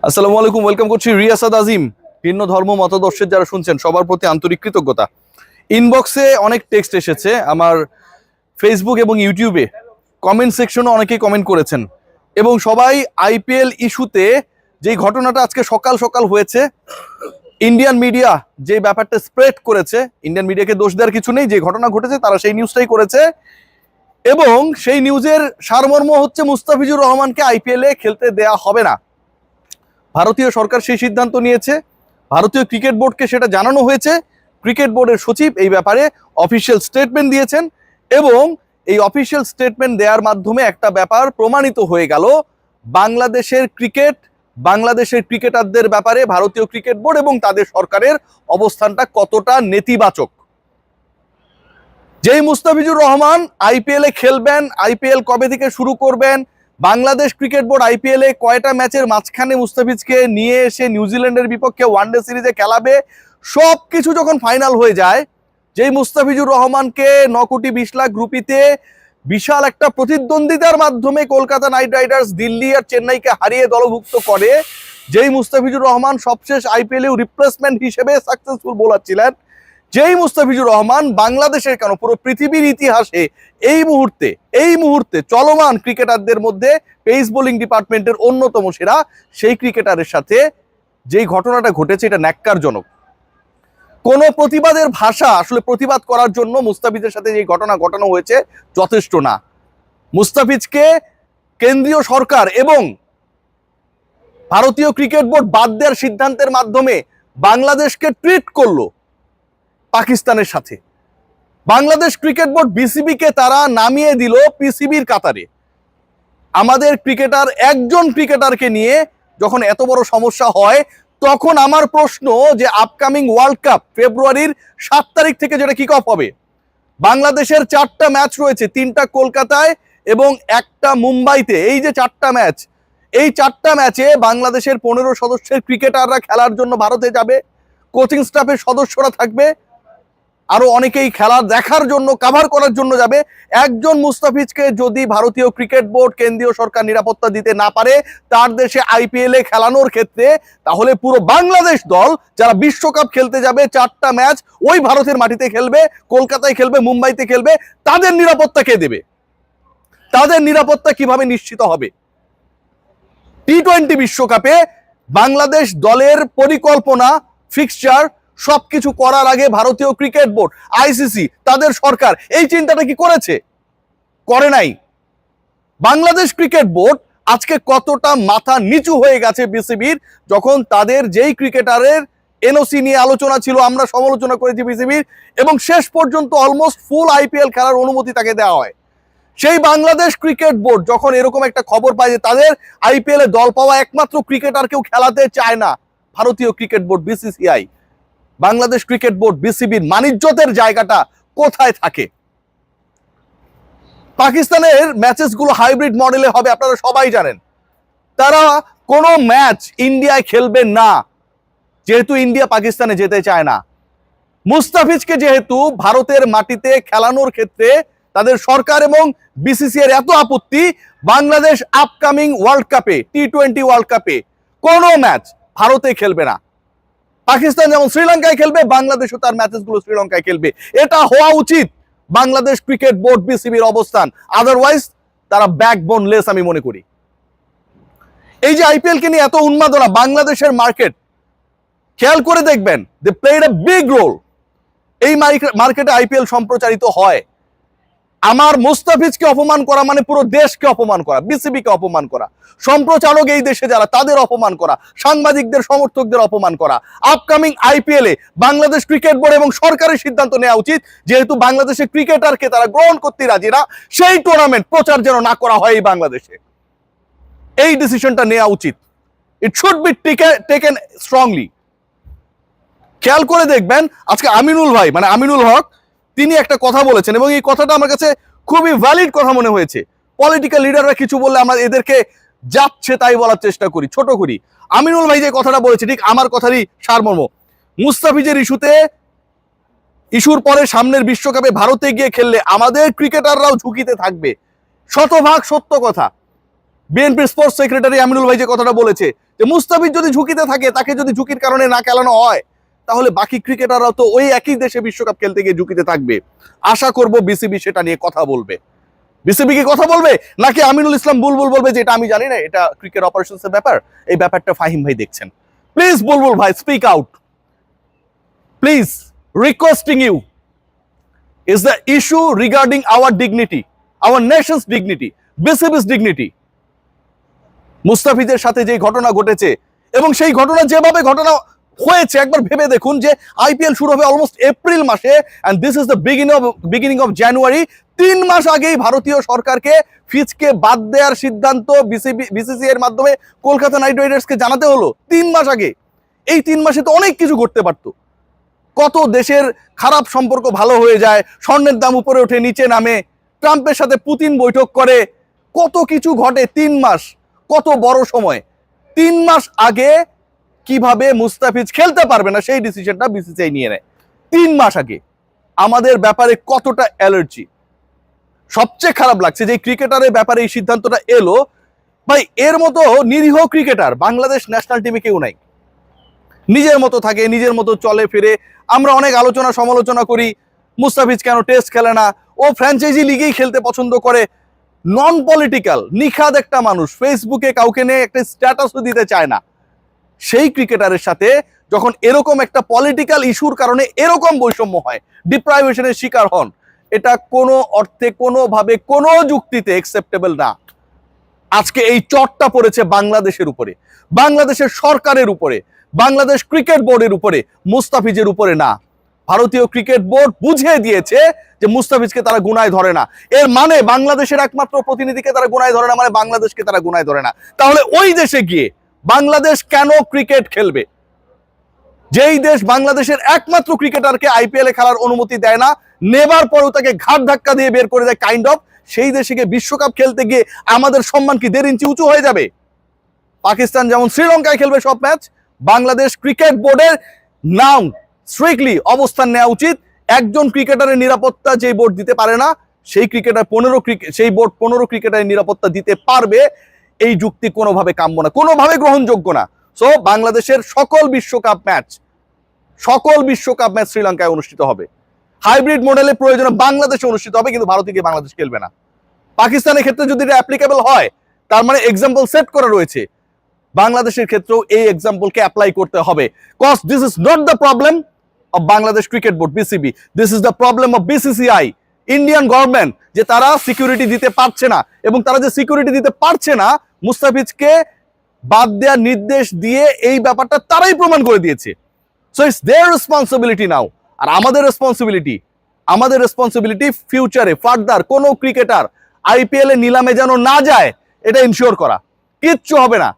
আসসালামু আলাইকুম, ওয়েলকাম করছি রিয়াসাদ আজিম। ভিন্ন ধর্ম মতাদর্শের যারা শুনছেন সবার প্রতি আন্তরিক কৃতজ্ঞতা। ইনবক্সে অনেক টেক্সট এসেছে, আমার ফেসবুক এবং ইউটিউবে কমেন্ট সেকশনে অনেকেই কমেন্ট করেছেন এবং সবাই আইপিএল ইস্যুতে যেই ঘটনাটা আজকে সকাল সকাল হয়েছে, ইন্ডিয়ান মিডিয়া যে ব্যাপারটা স্প্রেড করেছে, ইন্ডিয়ান মিডিয়াকে দোষ দেওয়ার কিছু নেই, যে ঘটনা ঘটেছে তারা সেই নিউজটাই করেছে এবং সেই নিউজের সারমর্ম হচ্ছে মুস্তাফিজুর রহমানকে আইপিএলে খেলতে দেয়া হবে না। ভারতীয় সরকার সেই সিদ্ধান্ত নিয়েছে, ভারতীয় ক্রিকেট বোর্ডকে সেটা জানানো হয়েছে। ক্রিকেট বোর্ডের সচিব এই ব্যাপারে অফিসিয়াল স্টেটমেন্ট দিয়েছেন এবং এই অফিসিয়াল স্টেটমেন্ট দেওয়ার মাধ্যমে একটা ব্যাপার প্রমাণিত হয়ে গেল, বাংলাদেশের ক্রিকেটারদের ব্যাপারে ভারতীয় ক্রিকেট বোর্ড এবং তাদের সরকারের অবস্থানটা কতটা নেতিবাচক। যেই মুস্তাফিজুর রহমান আইপিএলে খেলবেন, আইপিএল কবে থেকে শুরু করবেন, বাংলাদেশ ক্রিকেট বোর্ড আইপিএলে কয়টা ম্যাচের মাঝখানে মুস্তাফিজকে নিয়ে এসে নিউজিল্যান্ডের বিপক্ষে ওয়ানডে সিরিজে খেলাবে, সব কিছু যখন ফাইনাল হয়ে যায়, যেই মুস্তাফিজুর রহমানকে 9,20,00,000 রুপিতে বিশাল একটা প্রতিদ্বন্দ্বিতার মাধ্যমে কলকাতা নাইট রাইডার্স দিল্লি আর চেন্নাইকে হারিয়ে দলভুক্ত করে, যেই মুস্তাফিজুর রহমান সবশেষ আইপিএলেও রিপ্লেসমেন্ট হিসেবে সাকসেসফুল বোলার ছিলেন, যেই মুস্তাফিজুর রহমান বাংলাদেশের কেন পুরো পৃথিবীর ইতিহাসে এই মুহূর্তে চলমান ক্রিকেটারদের মধ্যে পেস বোলিং ডিপার্টমেন্টের অন্যতম সেরা, সেই ক্রিকেটারের সাথে যেই ঘটনাটা ঘটেছে এটা ন্যাক্কারজনক। কোনো প্রতিবাদের ভাষা আসলে প্রতিবাদ করার জন্য মুস্তাফিজের সাথে যে ঘটনা ঘটানো হয়েছে যথেষ্ট না। মুস্তাফিজকে কেন্দ্রীয় সরকার এবং ভারতীয় ক্রিকেট বোর্ড বাদ দেওয়ার সিদ্ধান্তের মাধ্যমে বাংলাদেশকে ট্রিট করলো পাকিস্তানের সাথে। বাংলাদেশ ক্রিকেট বোর্ড বিসিবিকে তারা নামিয়ে দিল পিসিবির কাতারে। আমাদের ক্রিকেটার, একজন ক্রিকেটারকে নিয়ে যখন এত বড় সমস্যা হয়, তখন আমার প্রশ্ন যে আপকামিং ওয়ার্ল্ড কাপ ফেব্রুয়ারির 7 তারিখ থেকে যেটা কিক অফ হবে, বাংলাদেশের 4টা ম্যাচ রয়েছে, 3টা কলকাতায় এবং 1টা মুম্বাইতে। এই যে 4টা ম্যাচ, এই 4টা ম্যাচে বাংলাদেশের 15 সদস্যের ক্রিকেটাররা খেলার জন্য ভারতে যাবে, কোচিং স্টাফের সদস্যরা থাকবে, আরো অনেকেই খেলা দেখার জন্য, কাভার করার জন্য যাবে। একজন মুস্তাফিজকে যদি ভারতীয় ক্রিকেট বোর্ড, কেন্দ্রীয় সরকার নিরাপত্তা দিতে না পারে তার দেশে আইপিএলে খেলানোর ক্ষেত্রে, তাহলে পুরো বাংলাদেশ দল যারা বিশ্বকাপ খেলতে যাবে, 4টা ম্যাচ ওই ভারতের মাটিতে খেলবে, কলকাতায় খেলবে, মুম্বাইতে খেলবে, তাদের নিরাপত্তা কে দেবে? তাদের নিরাপত্তা কিভাবে নিশ্চিত হবে? টি-20 বিশ্বকাপে বাংলাদেশ দলের পরিকল্পনা, ফিক্সচার সবকিছু করার আগে ভারতীয় ক্রিকেট বোর্ড, আইসিসি, তাদের সরকার এই চিন্তাটা কি করেছে? করে নাই। বাংলাদেশ ক্রিকেট বোর্ড আজকে কতটা মাথা নিচু হয়ে গেছে বিসিবির, যখন তাদের যেই ক্রিকেটারের এনওসি নিয়ে আলোচনা ছিল, আমরা সমালোচনা করেছি বিসিবির, এবং শেষ পর্যন্ত অলমোস্ট ফুল আইপিএল খেলার অনুমতি তাকে দেওয়া হয়। সেই বাংলাদেশ ক্রিকেট বোর্ড যখন এরকম একটা খবর পায় যে তাদের আইপিএলে দল পাওয়া একমাত্র ক্রিকেটারকেও খেলাতে চায় না ভারতীয় cricket board, BCCI, Bangladesh cricket board, বিসিবির মানিজ্যতের জায়গাটা কোথায় থাকে? পাকিস্তানের ম্যাচেসগুলো হাইব্রিড মডেলে হবে, আপনারা সবাই জানেন। তারা কোনো ম্যাচ ইন্ডিয়ায় খেলবে না, যেহেতু ইন্ডিয়া পাকিস্তানে যেতে চায় না। মুস্তাফিজকে যেহেতু ভারতের মাটিতে খেলানোর ক্ষেত্রে তাদের সরকার এবং বিসিসিআই এর এত আপত্তি, বাংলাদেশ আপকামিং ওয়ার্ল্ড কাপে, টি-20 ওয়ার্ল্ড কাপে কোনো ম্যাচ ভারতে খেলবে না। পাকিস্তান যেমন শ্রীলঙ্কায় খেলবে, বাংলাদেশও তার ম্যাচেসগুলো শ্রীলঙ্কায় খেলবে। এটা হওয়া উচিত বাংলাদেশ ক্রিকেট বোর্ড, বিসিবির অবস্থান। আদারওয়াইজ তারা ব্যাকবোনলেস আমি মনে করি। এই যে আইপিএল কে নিয়ে এত উন্মাদনা, বাংলাদেশের মার্কেট খেয়াল করে দেখবেন, they played a big role. এই মার্কেটে আইপিএল সম্প্রচারিত হয়। আমার মুস্তাফিজকে অপমান করা মানে পুরো দেশকে অপমান করা, বিসিবিকে অপমান করা, সম্প্রচারক এই দেশে যারা তাদের অপমান করা, সাংবাদিকদের, সমর্থকদের অপমান করা। আপকামিং আইপিএলে বাংলাদেশ ক্রিকেট বোর্ড এবং সরকারের সিদ্ধান্ত নেওয়া উচিত, যেহেতু বাংলাদেশের ক্রিকেটারকে তারা গ্রহণ করতে রাজি না, সেই টুর্নামেন্ট প্রচার যেন না করা হয় এই বাংলাদেশে। এই ডিসিশনটা নেওয়া উচিত। It should be taken strongly. খেয়াল করে দেখবেন আজকে আমিনুল ভাই, মানে আমিনুল হক, তিনি একটা কথা বলেছেন এবং এই কথাটা আমার কাছে খুবই ভ্যালিড কথা মনে হয়েছে। পলিটিক্যাল লিডাররা কিছু বললে আমরা এদেরকে যাচ্ছে তাই বলার চেষ্টা করি, ছোট করি। আমিনুল ভাই যে কথাটা বলেছে ঠিক আমার কথারই সারমর্ম। মুস্তাফিজের ইস্যুর পরে সামনের বিশ্বকাপে ভারতে গিয়ে খেললে আমাদের ক্রিকেটাররাও ঝুঁকিতে থাকবে, শতভাগ সত্য কথা। বিএনপি স্পোর্টস সেক্রেটারি আমিনুল ভাই যে কথাটা বলেছে যে মুস্তাফিজ যদি ঝুঁকিতে থাকে, তাকে যদি ঝুঁকির কারণে না খেলানো হয়, তাহলে বাকি ক্রিকেটাররাও তো ওই একই দেশে বিশ্বকাপ খেলতে গিয়ে ঝুঁকিতে থাকবে। আশা করব বিসিবি সেটা নিয়ে কথা বলবে। বিসিবি কি কথা বলবে, নাকি আমিনুল ইসলাম বুলবুল বলবে যে এটা আমি জানি না, এটা ক্রিকেট অপারেশনস এর ব্যাপার, এই ব্যাপারটা ফাহিম ভাই দেখছেন। প্লিজ বুলবুল ভাই, speak out please, requesting you. Is the issue regarding our dignity, our nation's dignity, BCB's dignity? মুস্তাফিজের সাথে যে ঘটনা ঘটেছে এবং সেই ঘটনা যেভাবে ঘটনা হয়েছে, একবার ভেবে দেখুন যে আইপিএল শুরু হবে অলমোস্ট এপ্রিল মাসে, and this is the beginning of January। 3 মাস আগেই ভারতীয় সরকারকে ফিজকে বাদ দেওয়ার সিদ্ধান্ত বিসিসিআই এর মাধ্যমে কলকাতা নাইট রাইডার্সকে জানাতে হলো 3 মাস আগে। এই 3 মাসে তো অনেক কিছু ঘটতে পারতো। কত দেশের খারাপ সম্পর্ক ভালো হয়ে যায়, স্বর্ণের দাম উপরে ওঠে নিচে নামে, ট্রাম্পের সাথে পুতিন বৈঠক করে, কত কিছু ঘটে। 3 মাস কত বড় সময়। 3 মাস আগে কিভাবে মুস্তাফিজ খেলতে পারবে না সেই ডিসিশনটা বিসিসিআই নিয়ে নেয় 3 মাস আগে। আমাদের ব্যাপারে কতটা অ্যালার্জি। সবচেয়ে খারাপ লাগছে যে ক্রিকেটারের ব্যাপারে এই সিদ্ধান্তটা এলো। ভাই, এর মতো নিরীহ ক্রিকেটার বাংলাদেশ ন্যাশনাল টিমে কেউ নাই। নিজের মতো থাকে, নিজের মতো চলে ফিরে। আমরা অনেক আলোচনা সমালোচনা করি, মুস্তাফিজ কেন টেস্ট খেলে না, ও ফ্র্যাঞ্চাইজি লিগেই খেলতে পছন্দ করে। নন পলিটিক্যাল নিখাদ একটা মানুষ, ফেসবুকে কাউকে নিয়ে একটা স্ট্যাটাসও দিতে চায় না। সেই ক্রিকেটারের সাথে যখন এরকম একটা পলিটিক্যাল ইস্যুর কারণে এরকম বৈষম্য হয়, ডিপ্রাইভেশনের শিকার হন, এটা কোনো অর্থে, কোনোভাবে, কোনো যুক্তিতে অ্যাকসেপ্টেবল না। আজকে এই চটটা পড়েছে বাংলাদেশের উপরে, বাংলাদেশের সরকারের উপরে, বাংলাদেশ ক্রিকেট বোর্ডের উপরে, মুস্তাফিজের উপরে না। ভারতীয় ক্রিকেট বোর্ড বুঝিয়ে দিয়েছে যে মুস্তাফিজকে তারা গুনায় ধরে না। এর মানে বাংলাদেশের একমাত্র প্রতিনিধিকে তারা গুনায় ধরে না, মানে বাংলাদেশকে তারা গুনায় ধরে না। তাহলে ওই দেশে গিয়ে বাংলাদেশ কেন ক্রিকেট খেলবে? যেই দেশ বাংলাদেশের একমাত্র ক্রিকেটারকে আইপিএল এ খেলার অনুমতি দেয় না, নেবার পরেও তাকে ঘাট ধাক্কা দিয়ে বের করে দেয় কাইন্ড অফ, সেই দেশে গিয়ে বিশ্বকাপ খেলতে গিয়ে আমাদের সম্মান কি 1.5 ইঞ্চি উঁচু হয়ে যাবে? পাকিস্তান যেমন শ্রীলঙ্কায় খেলবে সব ম্যাচ, বাংলাদেশ ক্রিকেট বোর্ডের নাও স্ট্রিক্টলি অবস্থান নেওয়া উচিত। একজন ক্রিকেটারের নিরাপত্তা যে বোর্ড দিতে পারে না, সেই বোর্ড 15 ক্রিকেটারের নিরাপত্তা দিতে পারবে, এই যুক্তি কোনোভাবে কাম্য না, কোনোভাবে গ্রহণযোগ্য না। সো বাংলাদেশের সকল বিশ্বকাপ ম্যাচ শ্রীলঙ্কায় অনুষ্ঠিত হবে। হাইব্রিড মডেলে প্রয়োজনে বাংলাদেশে অনুষ্ঠিত হবে, কিন্তু ভারতে গিয়ে বাংলাদেশ খেলবে না। পাকিস্তানের ক্ষেত্রে যদি এটা অ্যাপ্লিকেবল হয়, তার মানে এক্সাম্পল সেট করা রয়েছে, বাংলাদেশের ক্ষেত্রেও এই এক্সাম্পলকে অ্যাপ্লাই করতে হবে। Cause this is not the problem of Bangladesh cricket board BCB, this is the problem of BCCI, Indian government, যে তারা সিকিউরিটি দিতে পারছে না। এবং তারা যে সিকিউরিটি দিতে পারছে না, মুস্তাফিজকে বাদ দেওয়ার নির্দেশ দিয়ে এই ব্যাপারটা তারাই প্রমাণ করে দিয়েছে। সো ইটস দেয়ার রেসপন্সিবিলিটি নাও। আর আমাদের রেসপন্সিবিলিটি ফিউচারে ফার্দার কোনো ক্রিকেটার আইপিএল এ নিলামে যেন না যায়, এটা ইনশিওর করা। কিচ্ছু হবে না।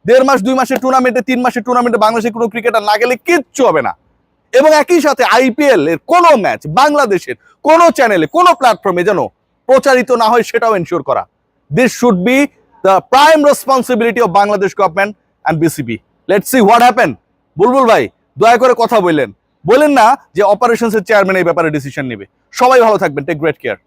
1.5 মাস 2 মাসের টুর্নামেন্টে, 3 মাসের টুর্নামেন্টে বাংলাদেশের কোনো ক্রিকেটার না গেলে কিচ্ছু হবে না। এবং একই সাথে আইপিএল এর কোনো ম্যাচ বাংলাদেশের কোনো চ্যানেলে, কোনো প্ল্যাটফর্মে যেন প্রচারিত না হয়, সেটাও এনশিওর করা। This should be the prime responsibility of Bangladesh government and BCB. Let's see what happen. Bulbul ভাই, দয়া করে কথা বললেন না যে অপারেশনসের চেয়ারম্যান এই ব্যাপারে ডিসিশন নেবে। সবাই ভালো থাকবেন, টেক গ্রেট কেয়ার।